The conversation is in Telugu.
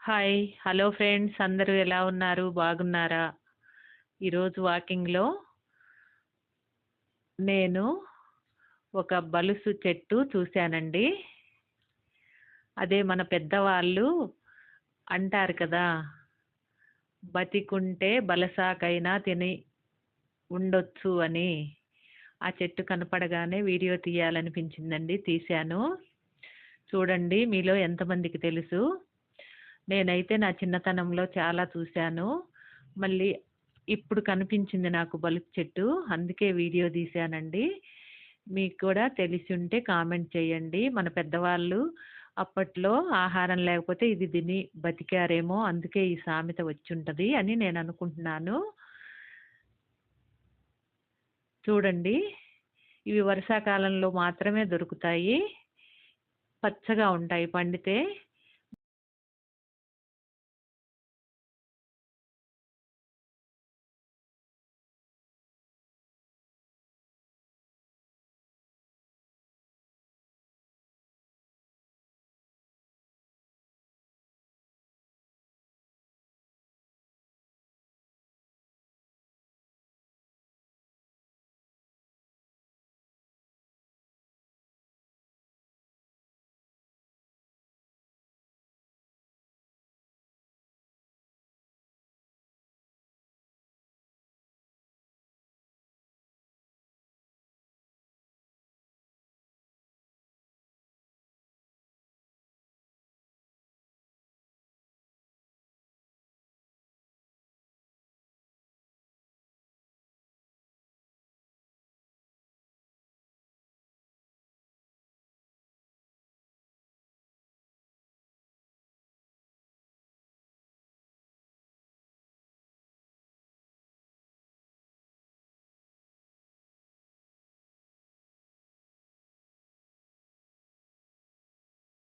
హాయ్! హలో ఫ్రెండ్స్ అందరూ ఎలా ఉన్నారు? బాగున్నారా? ఈరోజు వాకింగ్‌లో నేను ఒక బలుసు చెట్టు చూశానండి. అదే మన పెద్దవాళ్ళు అంటారు కదా! బతికుంటే బలసాకైనా తిని ఉండొచ్చు అని. ఆ చెట్టు కనపడగానే వీడియో తీయాలనిపించిందండి. తీశాను. చూడండి మీలో ఎంతమందికి తెలుసు? నేనైతే నా చిన్నతనంలో చాలా చూశాను. మళ్ళీ ఇప్పుడు కనిపించింది నాకు బలుపు చెట్టు. అందుకే వీడియో తీశానండి. మీకు కూడా తెలిసుంటే కామెంట్ చేయండి. మన పెద్దవాళ్ళు అప్పట్లో ఆహారం లేకపోతే ఇది తిని బతికారేమో అందుకే ఈ సామెత వచ్చుంటది అని నేను అనుకుంటున్నాను. చూడండి ఇవి వర్షాకాలంలో మాత్రమే దొరుకుతాయి. పచ్చగా ఉంటాయి పండితే.